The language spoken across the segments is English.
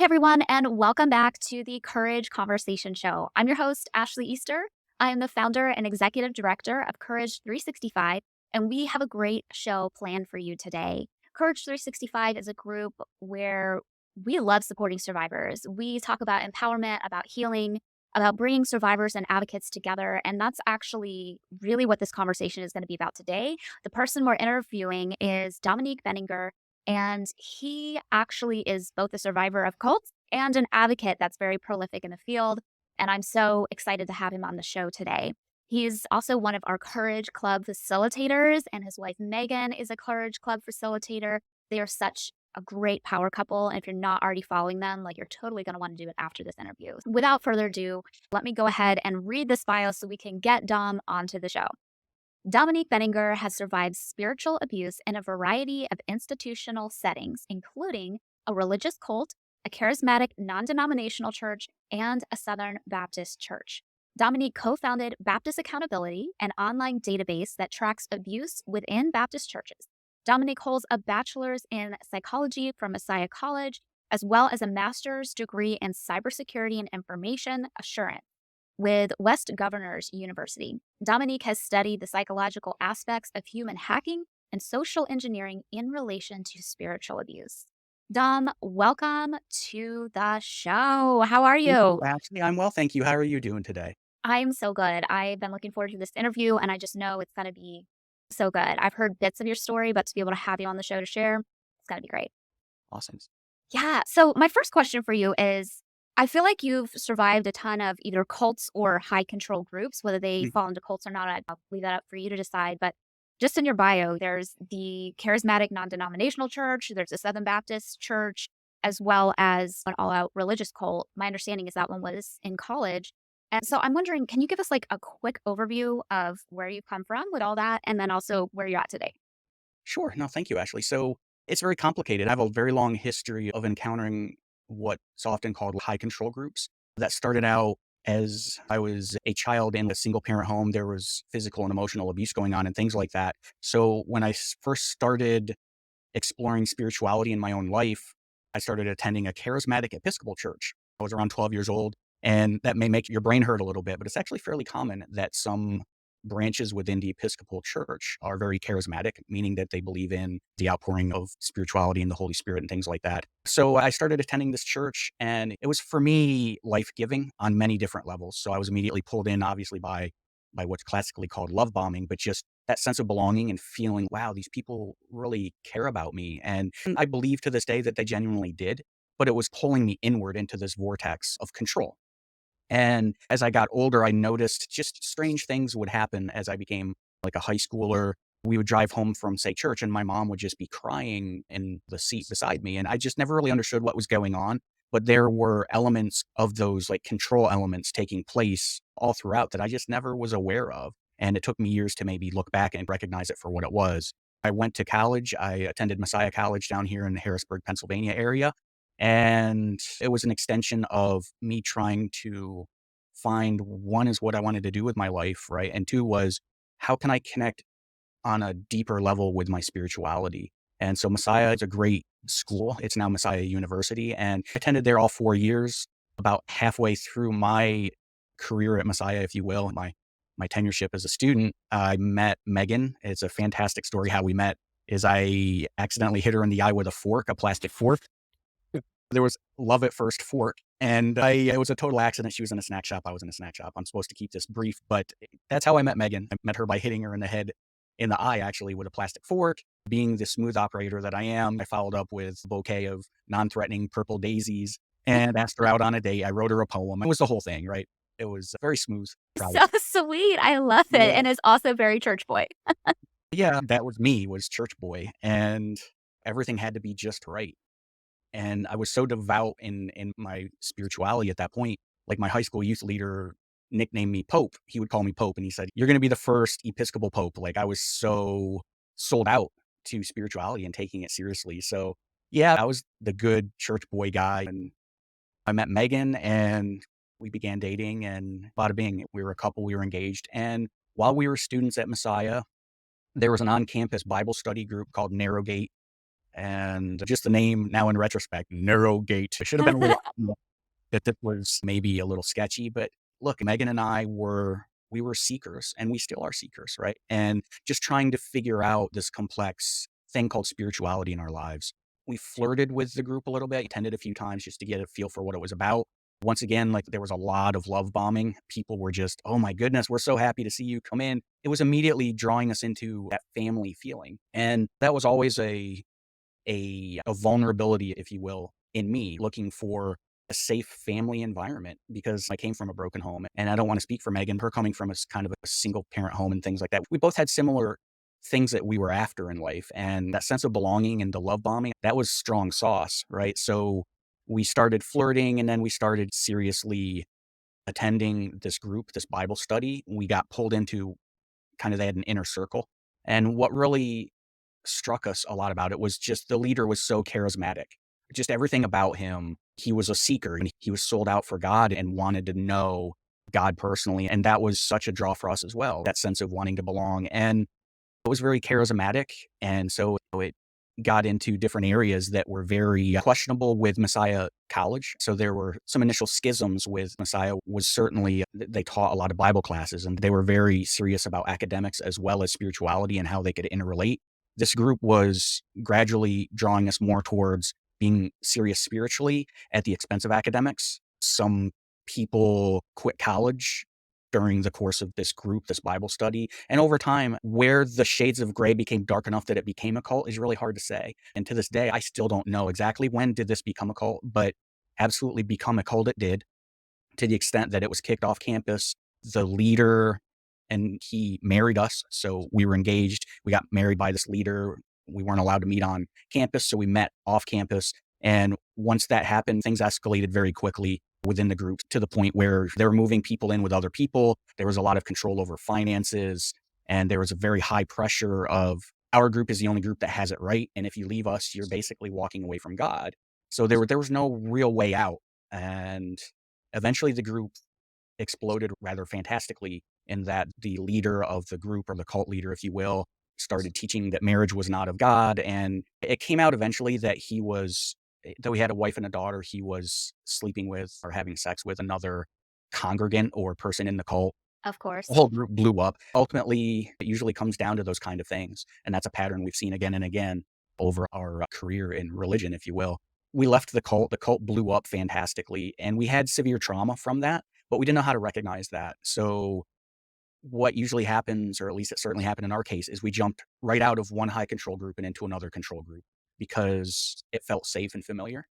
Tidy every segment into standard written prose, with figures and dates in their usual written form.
Hey everyone, and welcome back to the Courage Conversation Show. I'm your host, Ashley Easter. I am the founder and executive director of Courage 365, and we have a great show planned for you today. Courage 365 is a group where we love supporting survivors. We talk about empowerment, about healing, about bringing survivors and advocates together, and that's actually really what this conversation is going to be about today. The person we're interviewing is Dominique Benninger. And he actually is both a survivor of cults and an advocate that's very prolific in the field. And I'm so excited to have him on the show today. He's also one of our Courage Club facilitators, and his wife Megan is a Courage Club facilitator. They are such a great power couple. And if you're not already following them, you're totally going to want to do it after this interview. Without further ado, let me go ahead and read this bio so we can get Dom onto the show. Dominique Benninger has survived spiritual abuse in a variety of institutional settings, including a religious cult, a charismatic non-denominational church, and a Southern Baptist church. Dominique co-founded Baptist Accountability, an online database that tracks abuse within Baptist churches. Dominique holds a bachelor's in psychology from Messiah College, as well as a master's degree in cybersecurity and information assurance with West Governors University. Dominique has studied the psychological aspects of human hacking and social engineering in relation to spiritual abuse. Dom, welcome to the show. How are Thank you, you? Ashley. I'm well, thank you. How are you doing today? I'm so good. I've been looking forward to this interview, and I just know it's going to be so good. I've heard bits of your story, but to be able to have you on the show to share, it's going to be great. Awesome. Yeah. So, my first question for you is I feel like you've survived a ton of either cults or high control groups, whether they Mm. fall into cults or not. I'll leave that up for you to decide. But just in your bio, there's the charismatic non denominational church, there's a Southern Baptist church, as well as an all out religious cult. My understanding is that one was in college. And so I'm wondering, can you give us a quick overview of where you've come from with all that and then also where you're at today? Sure. No, thank you, Ashley. So it's very complicated. I have a very long history of encountering what's often called high control groups. That started out as I was a child in a single parent home. There was physical and emotional abuse going on and things like that. So when I first started exploring spirituality in my own life, I started attending a charismatic Episcopal church. I was around 12 years old, and that may make your brain hurt a little bit, but it's actually fairly common that some branches within the Episcopal church are very charismatic, meaning that they believe in the outpouring of spirituality and the Holy Spirit and things like that. So I started attending this church, and it was for me life-giving on many different levels. So I was immediately pulled in, obviously, by what's classically called love bombing, but just that sense of belonging and feeling, wow, these people really care about me. And I believe to this day that they genuinely did, but it was pulling me inward into this vortex of control. And as I got older, I noticed just strange things would happen as I became like a high schooler. We would drive home from, say, church, and my mom would just be crying in the seat beside me. And I just never really understood what was going on. But there were elements of those control elements taking place all throughout that I just never was aware of. And it took me years to maybe look back and recognize it for what it was. I went to college. I attended Messiah College down here in the Harrisburg, Pennsylvania area. And it was an extension of me trying to find, one is what I wanted to do with my life, right? And two was, how can I connect on a deeper level with my spirituality? And so Messiah is a great school. It's now Messiah University. And I attended there all 4 years. About halfway through my career at Messiah, if you will, my tenureship as a student, I met Megan. It's a fantastic story how we met. Is I accidentally hit her in the eye with a fork, a plastic fork. There was love at first fork, and it was a total accident. She was in a snack shop. I was in a snack shop. I'm supposed to keep this brief, but that's how I met Megan. I met her by hitting her in the head, in the eye, actually, with a plastic fork. Being the smooth operator that I am, I followed up with a bouquet of non-threatening purple daisies and asked her out on a date. I wrote her a poem. It was the whole thing, right? It was very smooth. Proud of So sweet. I love it. Yeah. And it's also very church boy. Yeah, that was me, was church boy, and everything had to be just right. And I was so devout in my spirituality at that point. Like my high school youth leader nicknamed me Pope. He would call me Pope, and he said, "You're going to be the first Episcopal Pope." Like I was so sold out to spirituality and taking it seriously. So yeah, I was the good church boy guy. And I met Megan, and we began dating, and bada bing, we were a couple, we were engaged. And while we were students at Messiah, there was an on-campus Bible study group called Narrowgate. And just the name now in retrospect, Narrow Gate, it should have been a little that this was maybe a little sketchy, but look, Megan and I we were seekers and we still are seekers, right? And just trying to figure out this complex thing called spirituality in our lives. We flirted with the group a little bit, attended a few times just to get a feel for what it was about. Once again, like there was a lot of love bombing. People were just, oh my goodness, we're so happy to see you come in. It was immediately drawing us into that family feeling. And that was always a vulnerability, if you will, in me looking for a safe family environment because I came from a broken home. And I don't want to speak for Megan, her coming from a kind of a single parent home and things like that. We both had similar things that we were after in life. And that sense of belonging and the love bombing, that was strong sauce, right? So we started flirting and then we started seriously attending this group, this Bible study. We got pulled into kind of, they had an inner circle. And what really struck us a lot about it was just the leader was so charismatic. Just everything about him, he was a seeker and he was sold out for God and wanted to know God personally. And that was such a draw for us as well, that sense of wanting to belong. And it was very charismatic. And so it got into different areas that were very questionable with Messiah College. So there were some initial schisms with Messiah was certainly, they taught a lot of Bible classes and they were very serious about academics as well as spirituality and how they could interrelate. This group was gradually drawing us more towards being serious spiritually at the expense of academics. Some people quit college during the course of this group, this Bible study. And over time, where the shades of gray became dark enough that it became a cult is really hard to say. And to this day, I still don't know exactly when did this become a cult, but absolutely become a cult it did, to the extent that it was kicked off campus. The leader, and he married us. So we were engaged. We got married by this leader. We weren't allowed to meet on campus. So we met off campus. And once that happened, things escalated very quickly within the group to the point where they were moving people in with other people. There was a lot of control over finances. And there was a very high pressure of our group is the only group that has it right. And if you leave us, you're basically walking away from God. So there was no real way out. And eventually the group exploded rather fantastically in that the leader of the group, or the cult leader, if you will, started teaching that marriage was not of God. And it came out eventually that he was, though he had a wife and a daughter, he was sleeping with or having sex with another congregant or person in the cult. Of The course. whole group blew up. Ultimately, it usually comes down to those kind of things. And that's a pattern we've seen again and again over our career in religion, if you will. We left the cult. The cult blew up fantastically. And we had severe trauma from that, but we didn't know how to recognize that. So what usually happens, or at least it certainly happened in our case, is we jumped right out of one high control group and into another control group because it felt safe and familiar.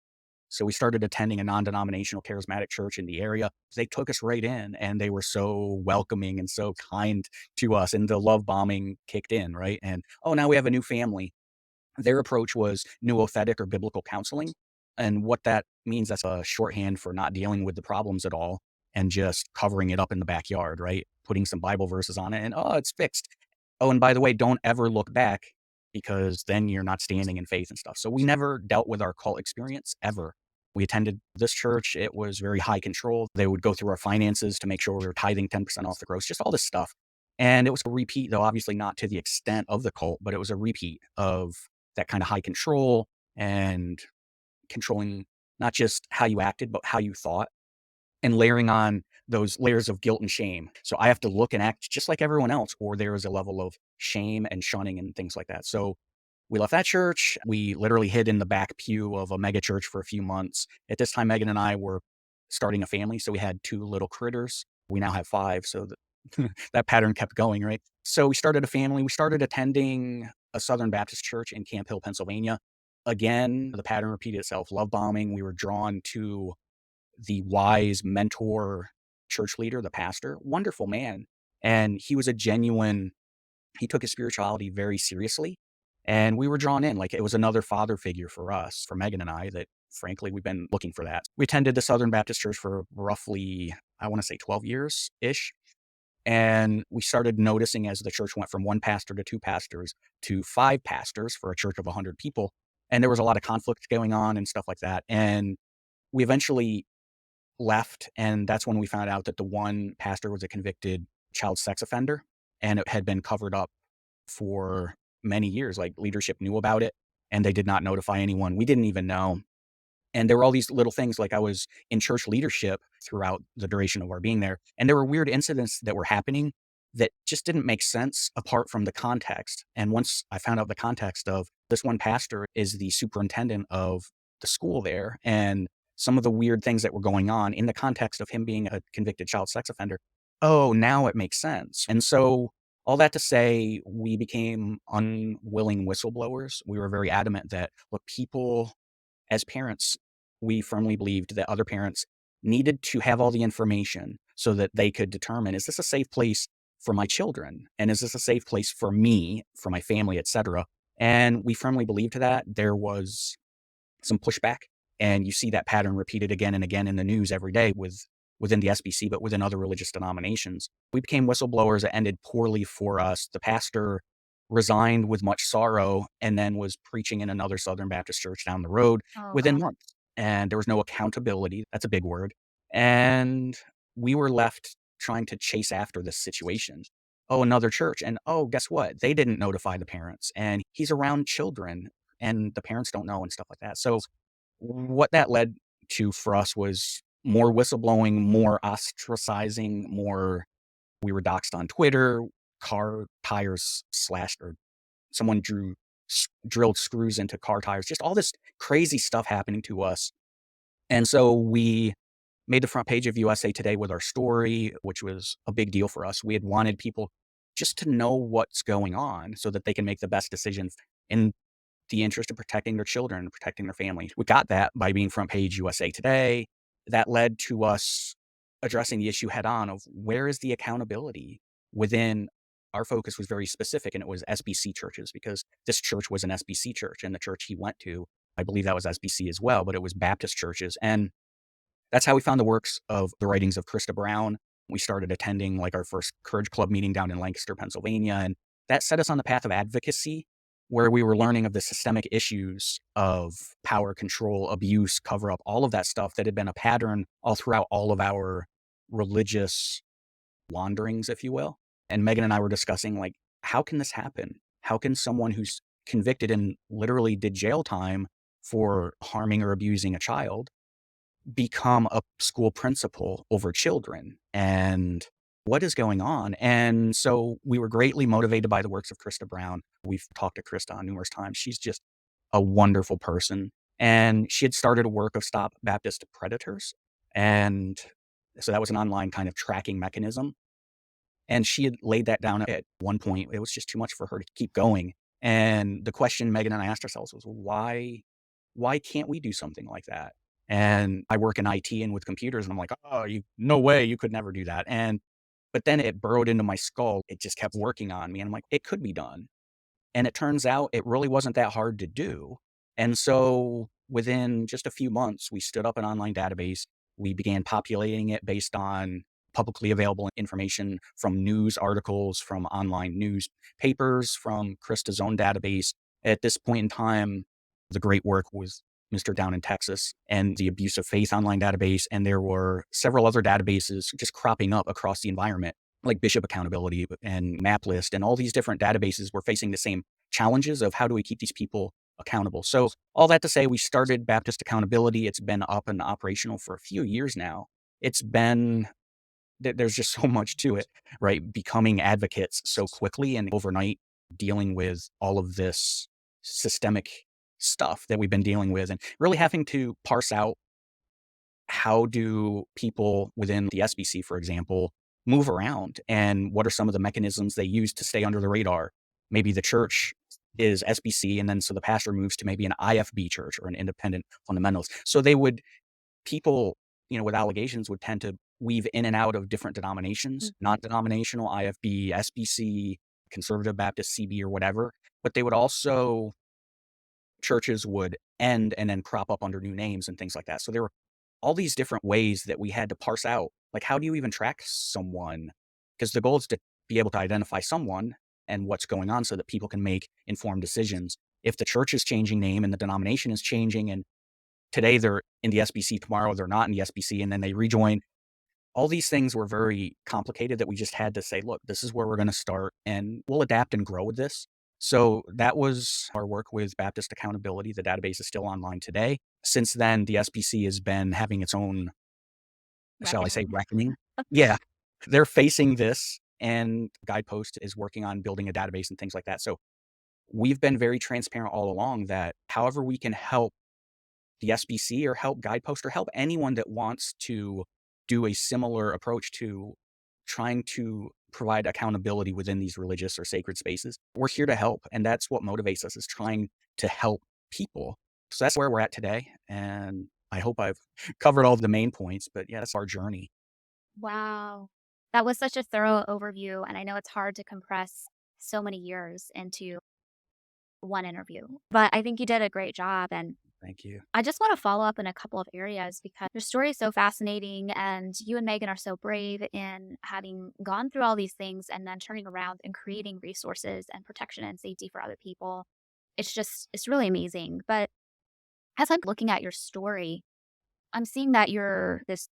So we started attending a non-denominational charismatic church in the area. They took us right in and they were so welcoming and so kind to us, and the love bombing kicked in, right? And oh, now we have a new family. Their approach was nuothetic or biblical counseling. And what that means, that's a shorthand for not dealing with the problems at all and just covering it up in the backyard, right? Putting some Bible verses on it and, oh, it's fixed. Oh, and by the way, don't ever look back because then you're not standing in faith and stuff. So we never dealt with our cult experience ever. We attended this church. It was very high control. They would go through our finances to make sure we were tithing 10% off the gross, just all this stuff. And it was a repeat, though obviously not to the extent of the cult, but it was a repeat of that kind of high control and controlling not just how you acted, but how you thought, and layering on those layers of guilt and shame. So I have to look and act just like everyone else, or there is a level of shame and shunning and things like that. So we left that church. We literally hid in the back pew of a mega church for a few months. At this time, Megan and I were starting a family. So we had two little critters. We now have five. So that pattern kept going, right? So we started a family. We started attending a Southern Baptist church in Camp Hill, Pennsylvania. Again, the pattern repeated itself. Love bombing. We were drawn to the wise mentor church leader, the pastor, wonderful man. And he was a genuine, he took his spirituality very seriously. And we were drawn in, like it was another father figure for us, for Megan and I, that frankly, we've been looking for that. We attended the Southern Baptist Church for roughly, I want to say 12 years ish. And we started noticing as the church went from one pastor to two pastors to five pastors for a church of 100 people. And there was a lot of conflict going on and stuff like that. And we eventually left. And that's when we found out that the one pastor was a convicted child sex offender and it had been covered up for many years. Like leadership knew about it. and they did not notify anyone. We didn't even know. And there were all these little things, like I was in church leadership throughout the duration of our being there, and there were weird incidents that were happening that just didn't make sense apart from the context. And once I found out the context of this one pastor is the superintendent of the school there, and some of the weird things that were going on in the context of him being a convicted child sex offender, oh, now it makes sense. And so all that to say, we became unwilling whistleblowers. We were very adamant that, look, people as parents, we firmly believed that other parents needed to have all the information so that they could determine, is this a safe place for my children? And is this a safe place for me, for my family, etc.? And we firmly believed that. There was some pushback, and you see that pattern repeated again and again in the news every day within the SBC, but within other religious denominations. We became whistleblowers. It ended poorly for us. The pastor resigned with much sorrow and then was preaching in another Southern Baptist church down the road Oh, within God. months. And there was no accountability. That's a big word. And we were left trying to chase after this situation. Oh, another church. And oh, guess what? They didn't notify the parents. And he's around children and the parents don't know and stuff like that. So what that led to for us was more whistleblowing, more ostracizing, more, we were doxxed on Twitter, car tires slashed, or someone drilled screws into car tires, just all this crazy stuff happening to us. And so we made the front page of USA Today with our story, which was a big deal for us. We had wanted people just to know what's going on so that they can make the best decision in the interest of protecting their children and protecting their family. We got that by being front page USA Today. That led to us addressing the issue head on of where is the accountability within. Our focus was very specific, and it was SBC churches, because this church was an SBC church, and the church he went to, I believe that was SBC as well, but it was Baptist churches. And that's how we found the works of the writings of Krista Brown. We started attending like our first Courage Club meeting down in Lancaster, Pennsylvania, and that set us on the path of advocacy, where we were learning of the systemic issues of power, control, abuse, cover up, all of that stuff that had been a pattern all throughout all of our religious wanderings, if you will. And Megan and I were discussing, like, how can this happen? How can someone who's convicted and literally did jail time for harming or abusing a child become a school principal over children? And what is going on? And so we were greatly motivated by the works of Krista Brown. We've talked to Krista on numerous times. She's just a wonderful person. And she had started a work of Stop Baptist Predators. And so that was an online kind of tracking mechanism. And she had laid that down at one point. It was just too much for her to keep going. And the question Megan and I asked ourselves was, why can't we do something like that? And I work in IT and with computers, and I'm like, oh, no way, you could never do that. But then it burrowed into my skull. It just kept working on me. And I'm like, it could be done. And it turns out it really wasn't that hard to do. And so within just a few months, we stood up an online database. We began populating it based on publicly available information from news articles, from online newspapers, from Krista's own database. At this point in time, the great work was Mr. Down in Texas and the Abuse of Faith online database. And there were several other databases just cropping up across the environment, like Bishop Accountability and MapList, and all these different databases were facing the same challenges of how do we keep these people accountable. So all that to say, we started Baptist Accountability. It's been up and operational for a few years now. It's been, there's just so much to it, right? Becoming advocates so quickly and overnight, dealing with all of this systemic stuff that we've been dealing with, and really having to parse out, how do people within the SBC, for example, move around, and what are some of the mechanisms they use to stay under the radar? Maybe the church is SBC, and then so the pastor moves to maybe an IFB church or an independent fundamentalist. So people, with allegations would tend to weave in and out of different denominations, non-denominational, IFB, SBC, Conservative Baptist, CB, or whatever. But they would also, churches would end and then crop up under new names and things like that. So there were all these different ways that we had to parse out, like, how do you even track someone? Because the goal is to be able to identify someone and what's going on so that people can make informed decisions. If the church is changing name and the denomination is changing, and today they're in the SBC, tomorrow they're not in the SBC, and then they rejoin, all these things were very complicated that we just had to say, look, this is where we're going to start, and we'll adapt and grow with this. So that was our work with Baptist Accountability. The database is still online today. Since then, the SBC has been having its own, shall I say, Reckoning. reckoning. Yeah, they're facing this, and Guidepost is working on building a database and things like that. So we've been very transparent all along that however we can help the SBC or help Guidepost or help anyone that wants to do a similar approach to trying to provide accountability within these religious or sacred spaces. We're here to help, and that's what motivates us is trying to help people. So that's where we're at today, and I hope I've covered all of the main points, but yeah, that's our journey. Wow. That was such a thorough overview, and I know it's hard to compress so many years into one interview, but I think you did a great job. And Thank you. I just want to follow up in a couple of areas because your story is so fascinating, and you and Megan are so brave in having gone through all these things and then turning around and creating resources and protection and safety for other people. It's really amazing. But as I'm looking at your story, I'm seeing that you're this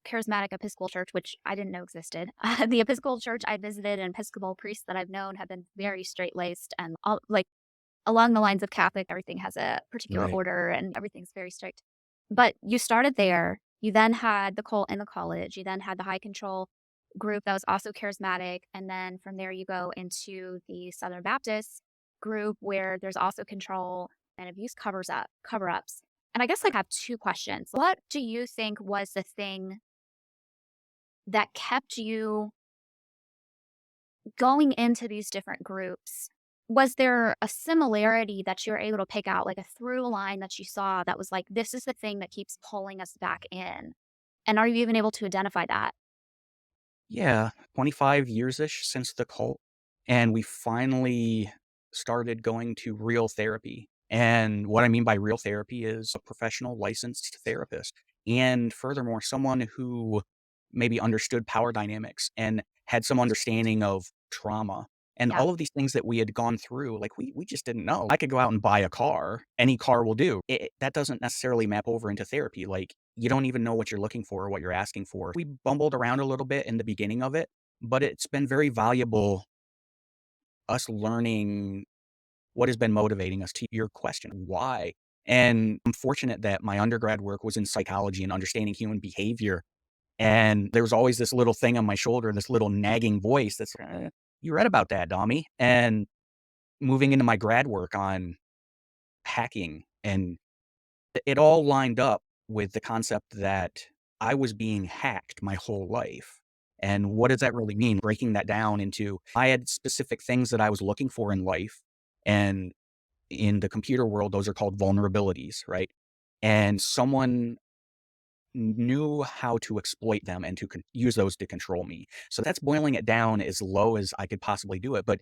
charismatic Episcopal church, which I didn't know existed. The Episcopal church I visited and Episcopal priests that I've known have been very straight laced and all like along the lines of Catholic, everything has a particular Right. order and everything's very strict. But you started there. You then had the cult in the college. You then had the high control group that was also charismatic. And then from there, you go into the Southern Baptist group where there's also control and abuse cover ups. And I guess I have two questions. What do you think was the thing that kept you going into these different groups? Was there a similarity that you were able to pick out, like a through line that you saw that was like, this is the thing that keeps pulling us back in? And are you even able to identify that? Yeah, 25 years-ish since the cult, and we finally started going to real therapy. And what I mean by real therapy is a professional licensed therapist, and furthermore, someone who maybe understood power dynamics and had some understanding of trauma. And Yeah. all of these things that we had gone through, like, we just didn't know. I could go out and buy a car, any car will do. That doesn't necessarily map over into therapy, like, you don't even know what you're looking for or what you're asking for. We bumbled around a little bit in the beginning of it, but it's been very valuable, us learning what has been motivating us to your question, why? And I'm fortunate that my undergrad work was in psychology and understanding human behavior, and there was always this little thing on my shoulder, this little nagging voice that's, "You read about that, Dommy." And moving into my grad work on hacking and it all lined up with the concept that I was being hacked my whole life. And what does that really mean? Breaking that down into I had specific things that I was looking for in life. And in the computer world, those are called vulnerabilities, right? And someone knew how to exploit them and to use those to control me. So that's boiling it down as low as I could possibly do it, but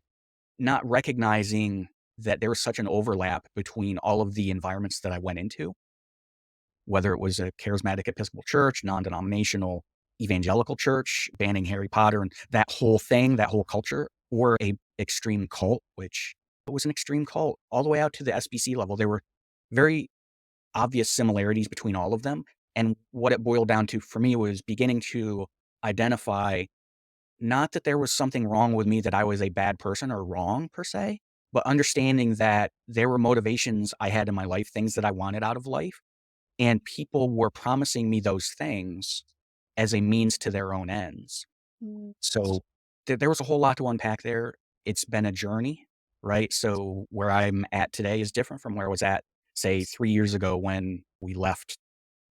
not recognizing that there was such an overlap between all of the environments that I went into, whether it was a charismatic Episcopal church, non-denominational evangelical church, banning Harry Potter and that whole thing, that whole culture, or a extreme cult, which it was an extreme cult all the way out to the SBC level. There were very obvious similarities between all of them. And what it boiled down to for me was beginning to identify not that there was something wrong with me, that I was a bad person or wrong per se, but understanding that there were motivations I had in my life, things that I wanted out of life and people were promising me those things as a means to their own ends. Mm. So there was a whole lot to unpack there. It's been a journey, right? So where I'm at today is different from where I was at, say, 3 years ago when we left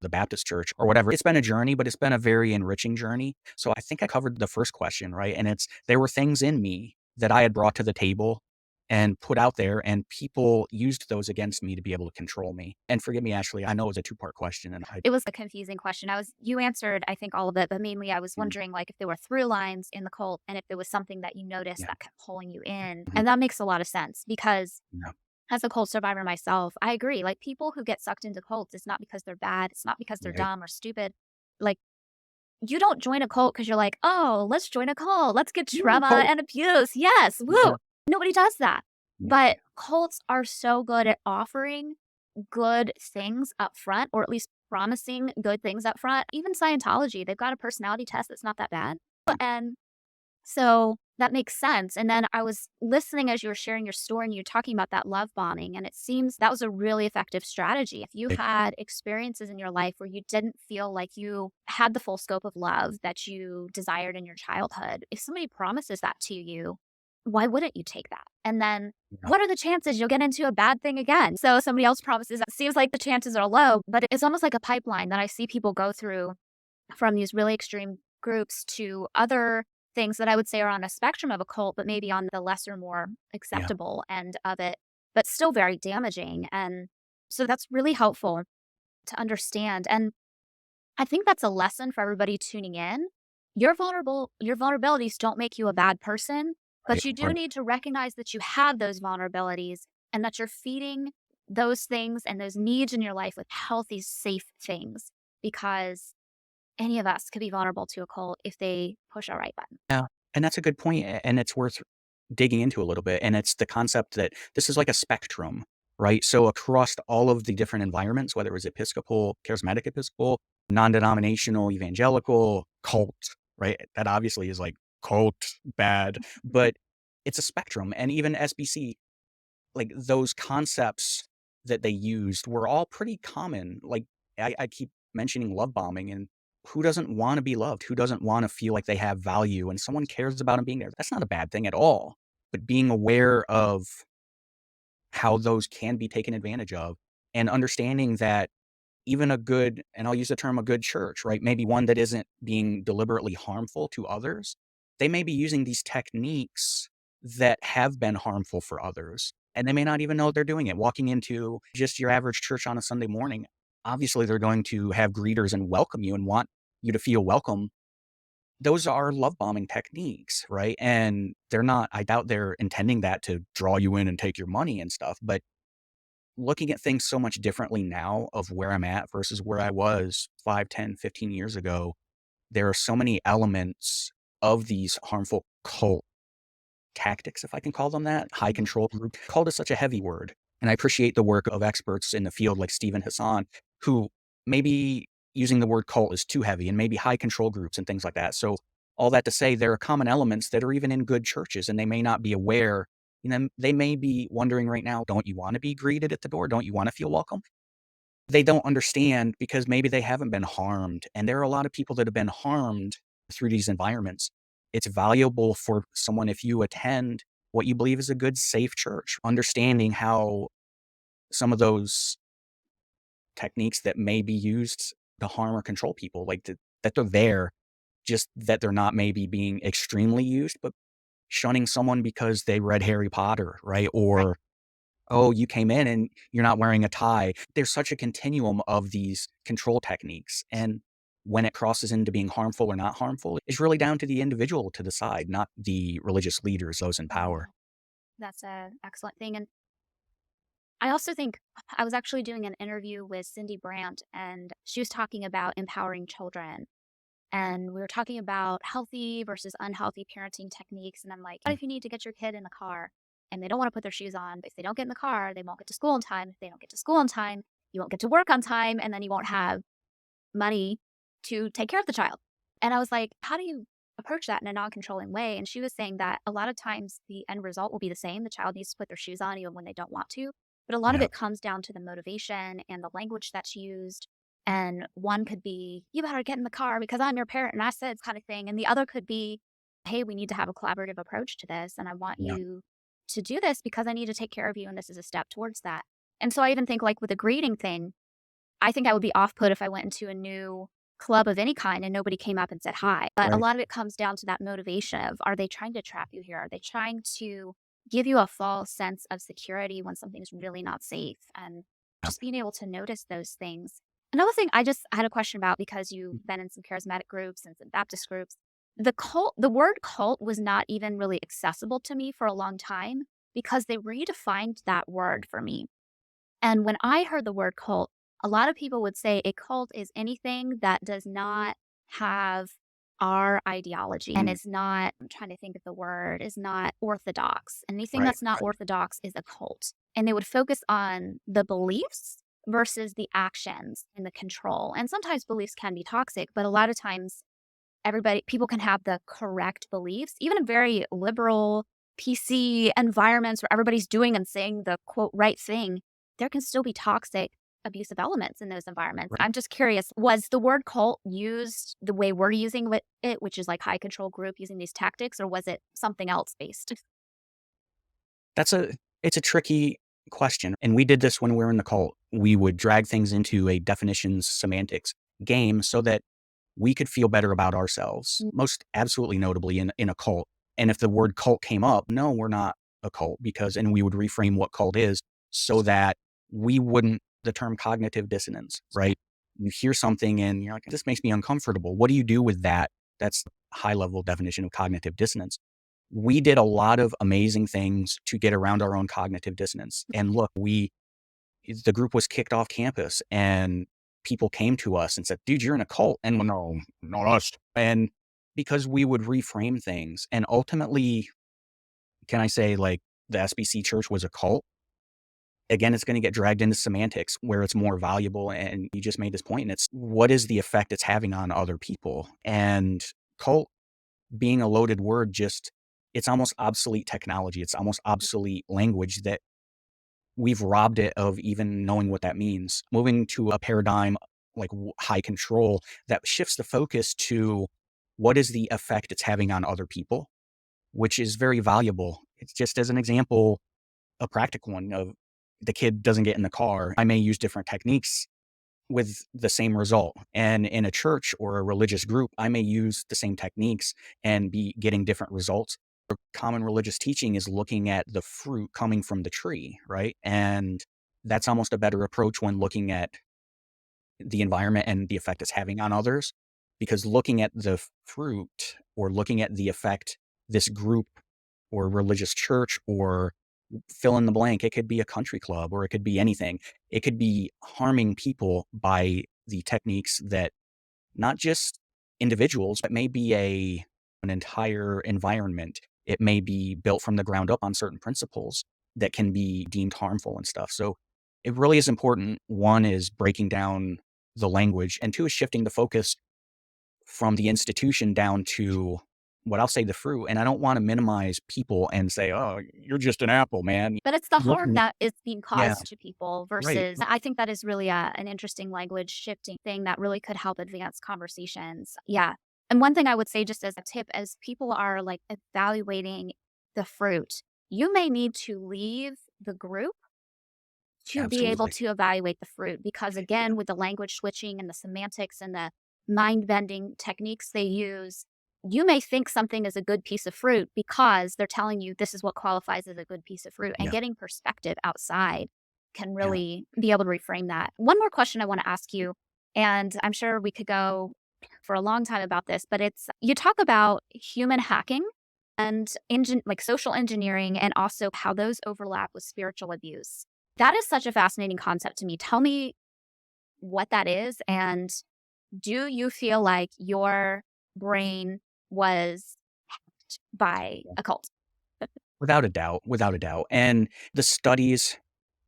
the Baptist church or whatever. It's been a journey, but it's been a very enriching journey. So I think I covered the first question, right? And it's there were things in me that I had brought to the table and put out there, and people used those against me to be able to control me. And forgive me, Ashley, I know it's a two-part question, and I It was a confusing question. You answered, I think, all of it, but mainly I was mm, wondering like if there were through lines in the cult and if there was something that you noticed yeah, that kept pulling you in. mhm, And that makes a lot of sense because yeah, as a cult survivor myself, I agree. Like people who get sucked into cults, it's not because they're bad. It's not because they're right, dumb or stupid. Like you don't join a cult because you're like, oh, let's join a cult. Let's get yeah, trauma and abuse. Yes. yeah, Woo. Nobody does that. yeah, But cults are so good at offering good things up front, or at least promising good things up front. Even Scientology, they've got a personality test that's not that bad. yeah, And So that makes sense. And then I was listening as you were sharing your story and you're talking about that love bombing. And it seems that was a really effective strategy. If you had experiences in your life where you didn't feel like you had the full scope of love that you desired in your childhood, if somebody promises that to you, why wouldn't you take that? And then Yeah. what are the chances you'll get into a bad thing again? So somebody else promises that seems like the chances are low, but it's almost like a pipeline that I see people go through from these really extreme groups to other things that I would say are on a spectrum of a cult, but maybe on the lesser, more Yeah. acceptable end of it, but still very damaging. And so that's really helpful to understand. And I think that's a lesson for everybody tuning in. Your vulnerabilities don't make you a bad person, but Right. you do Right. need to recognize that you have those vulnerabilities and that you're feeding those things and those needs in your life with healthy, safe things because any of us could be vulnerable to a cult if they push our right button. Yeah. And that's a good point, and it's worth digging into a little bit. And it's the concept that this is like a spectrum, right? So across all of the different environments, whether it was Episcopal, charismatic Episcopal, non-denominational, evangelical, cult, right? That obviously is like cult bad, but it's a spectrum. And even SBC, like those concepts that they used were all pretty common. Like I keep mentioning love bombing, and who doesn't want to be loved? Who doesn't want to feel like they have value and someone cares about them being there? That's not a bad thing at all. But being aware of how those can be taken advantage of and understanding that even a good, and I'll use the term a good church, right? Maybe one that isn't being deliberately harmful to others. They may be using these techniques that have been harmful for others, and they may not even know they're doing it. Walking into just your average church on a Sunday morning, obviously they're going to have greeters and welcome you and want you to feel welcome. Those are love bombing techniques, right? And they're not, I doubt they're intending that to draw you in and take your money and stuff, but looking at things so much differently now of where I'm at versus where I was 5, 10, 15 years ago, there are so many elements of these harmful cult tactics, if I can call them that, high Mhm. control group. Cult is such a heavy word. And I appreciate the work of experts in the field like Stephen Hassan, who maybe using the word cult is too heavy and maybe high control groups and things like that. So all that to say, there are common elements that are even in good churches and they may not be aware. You know, they may be wondering right now, don't you want to be greeted at the door? Don't you want to feel welcome? They don't understand because maybe they haven't been harmed, and there are a lot of people that have been harmed through these environments. It's valuable for someone if you attend what you believe is a good, safe church, understanding how some of those techniques that may be used to harm or control people, like that they're there, just that they're not maybe being extremely used, but shunning someone because they read Harry Potter, right? Right. Or oh, you came in and you're not wearing a tie. There's such a continuum of these control techniques. And when it crosses into being harmful or not harmful, it's really down to the individual to decide, not the religious leaders, those in Yeah, power. that's an excellent thing. And I also think I was actually doing an interview with Cindy Brandt, and she was talking about empowering children. And we were talking about healthy versus unhealthy parenting techniques. And I'm like, what Mm. if you need to get your kid in the car and they don't want to put their shoes on? But if they don't get in the car, they won't get to school on time. If they don't get to school on time, you won't get to work on time. And then you won't have money to take care of the child. And I was like, how do you approach that in a non controlling way? And she was saying that a lot of times the end result will be the same. The child needs to put their shoes on even when they don't want to. But a lot of Yeah, it comes down to the motivation and the language that's used. And one could be, you better get in the car because I'm your parent and I said kind of thing. And the other could be, hey, we need to have a collaborative approach to this. And I want yeah, you to do this because I need to take care of you. And this is a step towards that. And so I even think, like with the greeting thing, I think I would be off put if I went into a new club of any kind and nobody came up and said hi. But a right. lot of it comes down to that motivation of, are they trying to trap you here? Are they trying to give you a false sense of security when something's really not safe? And Yeah, just being able to notice those things. Another thing I just had a question about, because you've been in some charismatic groups and some Baptist groups. The word cult was not even really accessible to me for a long time because they redefined that word for me. And when I heard the word cult, a lot of people would say a cult is anything that does not have our ideology and mm, is not, I'm trying to think of the word, is not orthodox. Anything right, that's not right. orthodox is a cult. And they would focus on the beliefs versus the actions and the control. And sometimes beliefs can be toxic, but a lot of times people can have the correct beliefs, even in very liberal PC environments where everybody's doing and saying the quote right thing, there can still be toxic, abusive elements in those environments. Right. I'm just curious, was the word cult used the way we're using it, which is like high control group using these tactics, or was it something else based? That's a it's a tricky question, and we did this when we were in the cult. We would drag things into a definitions semantics game so that we could feel better about ourselves, Mm. most absolutely notably in a cult. And if the word cult came up, no, we're not a cult because and we would reframe what cult is so that we wouldn't the term cognitive dissonance, right? You hear something and you're like, this makes me uncomfortable. What do you do with that? That's the high level definition of cognitive dissonance. We did a lot of amazing things to get around our own cognitive dissonance. And look, the group was kicked off campus and people came to us and said, dude, you're in a cult. And we're, no, not us. And because we would reframe things and ultimately, can I say like the SBC church was a cult? Again, it's going to get dragged into semantics where it's more valuable. And you just made this point, and it's what is the effect it's having on other people? And cult being a loaded word, just it's almost obsolete technology. It's almost obsolete language that we've robbed it of even knowing what that means. Moving to a paradigm like high control that shifts the focus to what is the effect it's having on other people, which is very valuable. It's just as an example, a practical one of the kid doesn't get in the car. I may use different techniques with the same result. And in a church or a religious group, I may use the same techniques and be getting different results. Common religious teaching is looking at the fruit coming from the tree, right? And that's almost a better approach when looking at the environment and the effect it's having on others. Because looking at the fruit or looking at the effect this group or religious church or fill in the blank, it could be a country club or it could be anything. It could be harming people by the techniques that not just individuals, but maybe an entire environment. It may be built from the ground up on certain principles that can be deemed harmful and stuff. So it really is important. One is breaking down the language, and two is shifting the focus from the institution down to what I'll say the fruit. And I don't want to minimize people and say, oh, you're just an apple, man. But it's the harm Looking at, that is being yeah, caused to people right. versus I think that is really an interesting language shifting thing that really could help advance conversations. Yeah. And one thing I would say just as a tip, as people are like evaluating the fruit, you may need to leave the group to be able Absolutely. to evaluate the fruit because again, with the language switching and the semantics and the mind bending techniques they use, you may think something is a good piece of fruit because they're telling you this is what qualifies as a good piece of fruit, and Yeah. getting perspective outside can Yeah. really be able to reframe that. One more question I want to ask you, and I'm sure we could go for a long time about this, but it's you talk about human hacking and like social engineering and also how those overlap with spiritual abuse. That is such a fascinating concept to me. Tell me what that is, and do you feel like your brain was by a cult? Without a doubt. Without a doubt. And the studies,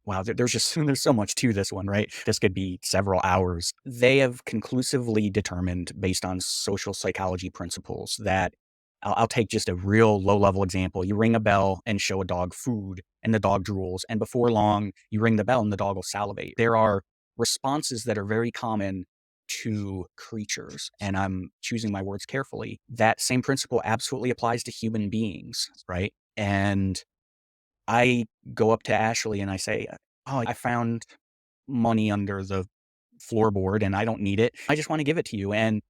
wow, there's just there's so much to this one, right? This could be several hours. They have conclusively determined, based on social psychology principles, that I'll take just a real low level example. You ring a bell and show a dog food, and the dog drools. And before long, you ring the bell and the dog will salivate. There are responses that are very common to creatures, and I'm choosing my words carefully. That same principle absolutely applies to human beings, right? And I go up to Ashley and I say, "Oh, I found money under the floorboard and I don't need it. I just want to give it to you." And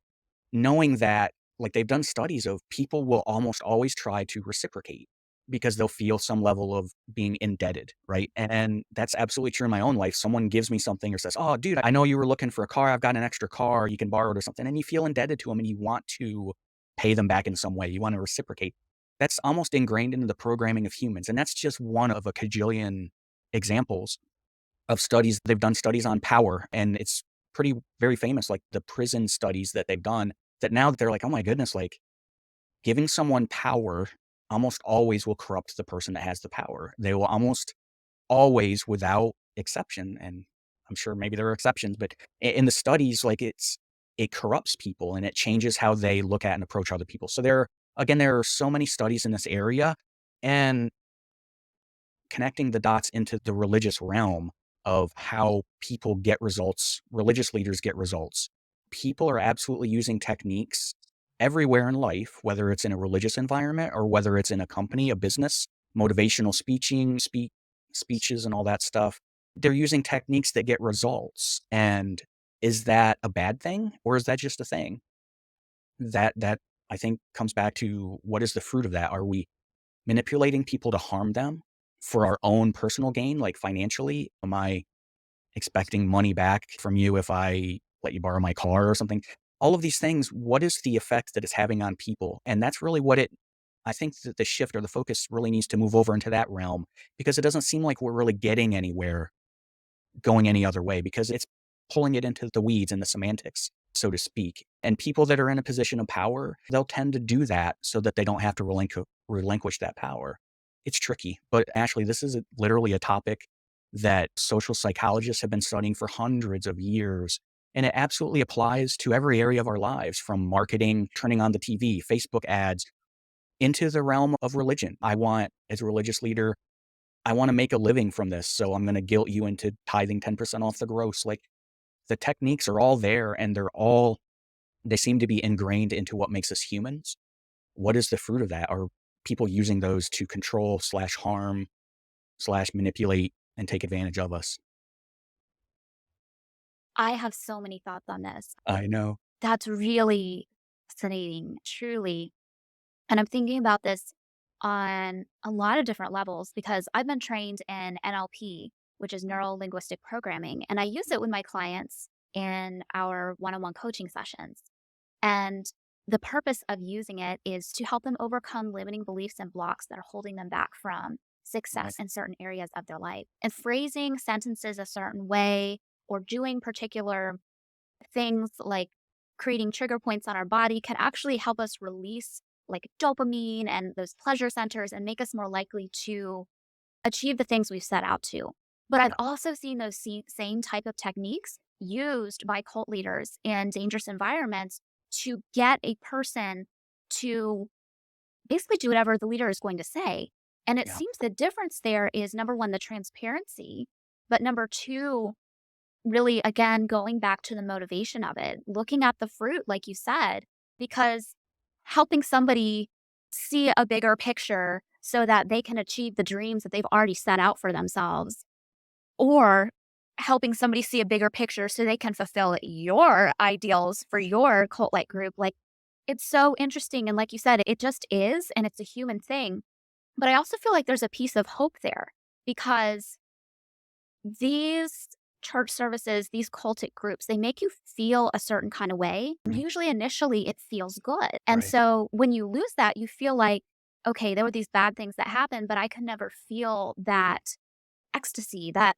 knowing that, like they've done studies of people will almost always try to reciprocate because they'll feel some level of being indebted, right? And that's absolutely true in my own life. Someone gives me something or says, "Oh, dude, I know you were looking for a car. I've got an extra car. You can borrow it or something." And you feel indebted to them and you want to pay them back in some way. You want to reciprocate. That's almost ingrained into the programming of humans. And that's just one of a cajillion examples of studies. They've done studies on power, and it's pretty very famous, like the prison studies that they've done, that now that they're like, oh my goodness, like giving someone power almost always will corrupt the person that has the power. They will almost always, without exception, and I'm sure maybe there are exceptions, but in the studies, like it corrupts people and it changes how they look at and approach other people. So there are so many studies in this area, and connecting the dots into the religious realm of how people get results, religious leaders get results. People are absolutely using techniques everywhere in life, whether it's in a religious environment or whether it's in a company, a business, motivational speeches and all that stuff. They're using techniques that get results. And is that a bad thing or is that just a thing? That I think comes back to, what is the fruit of that? Are we manipulating people to harm them for our own personal gain, like financially? Am I expecting money back from you if I let you borrow my car or something? All of these things, what is the effect that it's having on people? And that's really I think that the shift or the focus really needs to move over into that realm, because it doesn't seem like we're really getting anywhere going any other way, because it's pulling it into the weeds and the semantics, so to speak. And people that are in a position of power, they'll tend to do that so that they don't have to relinquish that power. It's tricky, but actually, this is literally a topic that social psychologists have been studying for hundreds of years. And it absolutely applies to every area of our lives, from marketing, turning on the TV, Facebook ads, into the realm of religion. As a religious leader, I want to make a living from this, so I'm going to guilt you into tithing 10% off the gross. Like, the techniques are all there, and they seem to be ingrained into what makes us humans. What is the fruit of that? Are people using those to control slash harm slash manipulate and take advantage of us? I have so many thoughts on this. I know. That's really fascinating, truly. And I'm thinking about this on a lot of different levels because I've been trained in NLP, which is neuro linguistic programming, and I use it with my clients in our one on one coaching sessions. And the purpose of using it is to help them overcome limiting beliefs and blocks that are holding them back from Right. success in certain areas of their life. And phrasing sentences a certain way or doing particular things like creating trigger points on our body can actually help us release like dopamine and those pleasure centers and make us more likely to achieve the things we've set out to. But I've Yeah. also seen those same type of techniques used by cult leaders in dangerous environments to get a person to basically do whatever the leader is going to say. And it Yeah. seems the difference there is number one, the transparency, but number two, really, again, going back to the motivation of it, looking at the fruit, like you said, because helping somebody see a bigger picture so that they can achieve the dreams that they've already set out for themselves, or helping somebody see a bigger picture so they can fulfill your ideals for your cult like group. Like, it's so interesting. And like you said, it just is, and it's a human thing. But I also feel like there's a piece of hope there because these church services, these cultic groups, they make you feel a certain kind of way. Mhm. Usually, initially, it feels good. And Right. so when you lose that, you feel like, okay, there were these bad things that happened, but I could never feel that ecstasy, that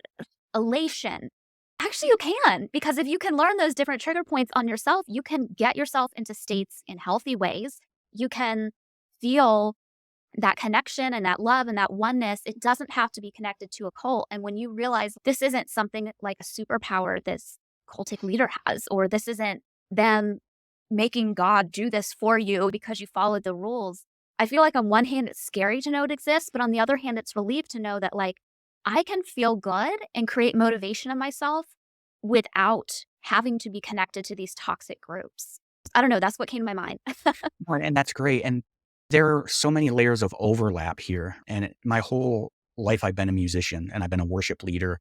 elation. Actually, you can, because if you can learn those different trigger points on yourself, you can get yourself into states in healthy ways. You can feel that connection and that love and that oneness. It doesn't have to be connected to a cult. And when you realize this isn't something like a superpower this cultic leader has, or this isn't them making God do this for you because you followed the rules, I feel like on one hand, it's scary to know it exists, but on the other hand, it's relief to know that like I can feel good and create motivation in myself without having to be connected to these toxic groups. I don't know. That's what came to my mind. Right, and that's great. And there are so many layers of overlap here. And my whole life, I've been a musician and I've been a worship leader.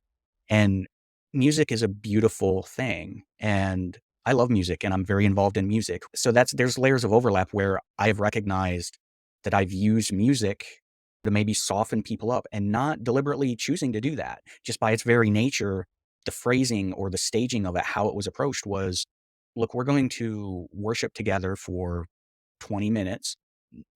And music is a beautiful thing. And I love music and I'm very involved in music. So there's layers of overlap where I've recognized that I've used music to maybe soften people up and not deliberately choosing to do that. Just by its very nature, the phrasing or the staging of it, how it was approached was, look, we're going to worship together for 20 minutes,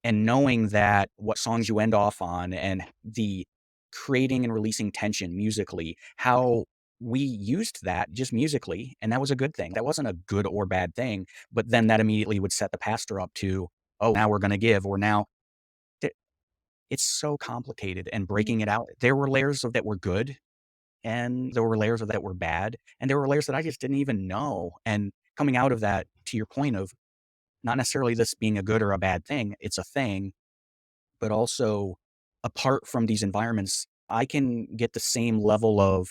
and knowing that what songs you end off on and the creating and releasing tension musically, how we used that just musically, and that was a good thing. That wasn't a good or bad thing, but then that immediately would set the pastor up to, oh, now we're going to give, or now th- it's so complicated and breaking it out. There were layers of that were good, and there were layers of that were bad, and there were layers that I just didn't even know. And coming out of that, to your point of not necessarily this being a good or a bad thing, it's a thing, but also apart from these environments, I can get the same level of,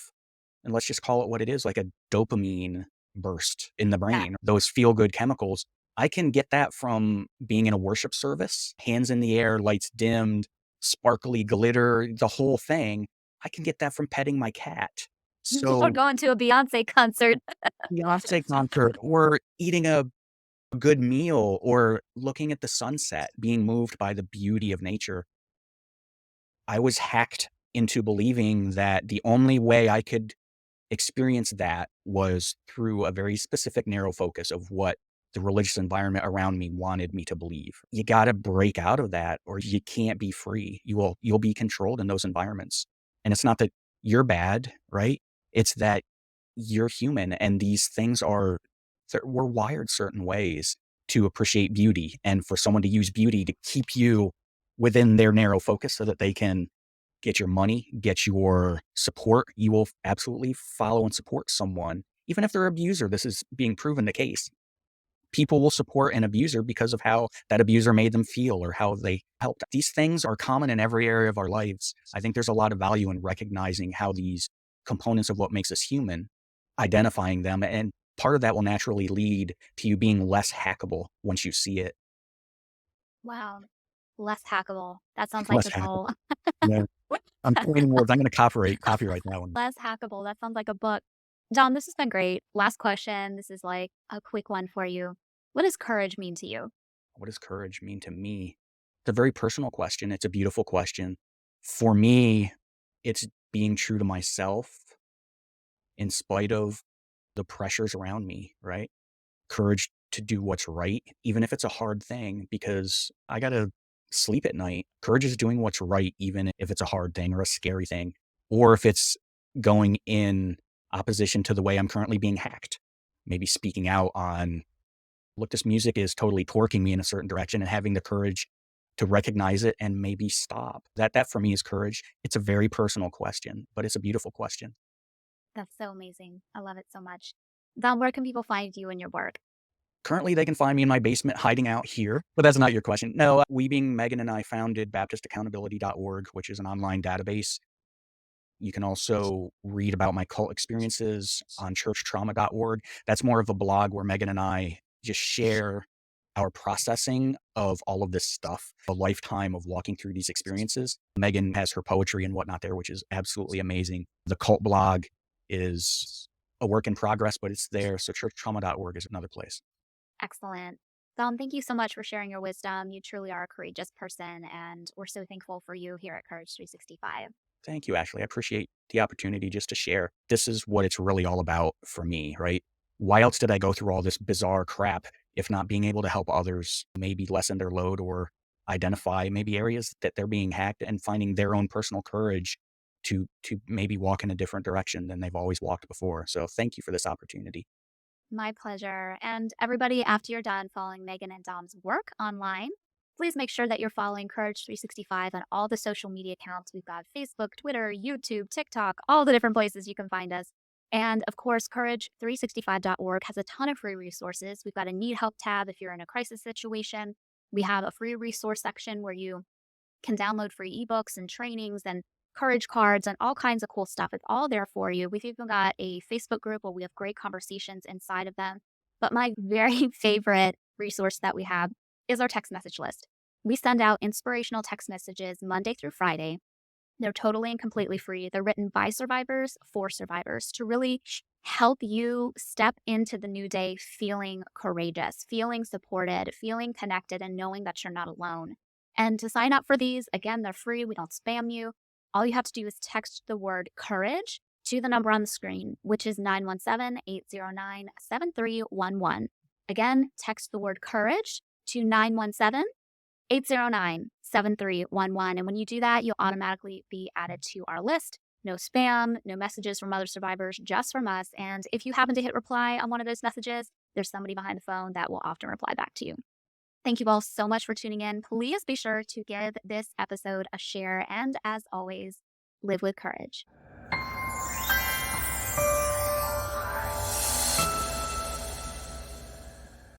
and let's just call it what it is, like a dopamine burst in the Yeah. brain, those feel good chemicals. I can get that from being in a worship service, hands in the air, lights dimmed, sparkly glitter, the whole thing. I can get that from petting my cat. Or So, going to a Beyonce concert. Beyonce concert or eating a good meal or looking at the sunset, being moved by the beauty of nature. I was hacked into believing that the only way I could experience that was through a very specific narrow focus of what the religious environment around me wanted me to believe. You got to break out of that or you can't be free. You'll be controlled in those environments. And it's not that you're bad, right? It's that you're human and these things are we're wired certain ways to appreciate beauty and for someone to use beauty to keep you within their narrow focus so that they can get your money, get your support. You will absolutely follow and support someone, even if they're an abuser. This is being proven the case. People will support an abuser because of how that abuser made them feel or how they helped. These things are common in every area of our lives. I think there's a lot of value in recognizing how these components of what makes us human, identifying them, and part of that will naturally lead to you being less hackable once you see it. Wow. Less hackable. That sounds like Less the hackable. goal. Yeah. I'm coining words. I'm going to copyright that one. Less hackable. That sounds like a book. Dom, this has been great. Last question. This is like a quick one for you. What does courage mean to you? What does courage mean to me? It's a very personal question. It's a beautiful question. For me, it's being true to myself in spite of the pressures around me, right? Courage to do what's right, even if it's a hard thing, because I got to sleep at night. Courage is doing what's right, even if it's a hard thing or a scary thing, or if it's going in opposition to the way I'm currently being hacked. Maybe speaking out on, look, this music is totally torquing me in a certain direction and having the courage to recognize it and maybe stop. That for me is courage. It's a very personal question, but it's a beautiful question. That's so amazing. I love it so much. Dom, where can people find you and your work? Currently, they can find me in my basement hiding out here, but that's not your question. No, we being Megan and I founded BaptistAccountability.org, which is an online database. You can also read about my cult experiences on churchtrauma.org. That's more of a blog where Megan and I just share our processing of all of this stuff, a lifetime of walking through these experiences. Megan has her poetry and whatnot there, which is absolutely amazing. The cult blog is a work in progress, but it's there. So churchtrauma.org is another place. Excellent. Dom, thank you so much for sharing your wisdom. You truly are a courageous person, and we're so thankful for you here at Courage 365. Thank you, Ashley. I appreciate the opportunity just to share. This is what it's really all about for me, right? Why else did I go through all this bizarre crap if not being able to help others maybe lessen their load or identify maybe areas that they're being hacked and finding their own personal courage to maybe walk in a different direction than they've always walked before. So thank you for this opportunity. My pleasure. And everybody, after you're done following Megan and Dom's work online, please make sure that you're following Courage 365 on all the social media accounts. We've got Facebook, Twitter, YouTube, TikTok, all the different places you can find us. And of course, courage365.org has a ton of free resources. We've got a need help tab if you're in a crisis situation. We have a free resource section where you can download free ebooks and trainings and courage cards and all kinds of cool stuff. It's all there for you. We've even got a Facebook group where we have great conversations inside of them. But my very favorite resource that we have is our text message list. We send out inspirational text messages Monday through Friday. They're totally and completely free. They're written by survivors for survivors to really help you step into the new day feeling courageous, feeling supported, feeling connected, and knowing that you're not alone. And to sign up for these, again, they're free. We don't spam you. All you have to do is text the word courage to the number on the screen, which is 917-809-7311. Again, text the word courage to 917-809-7311. And when you do that, you'll automatically be added to our list. No spam, no messages from other survivors, just from us. And if you happen to hit reply on one of those messages, there's somebody behind the phone that will often reply back to you. Thank you all so much for tuning in. Please be sure to give this episode a share. And as always, live with courage.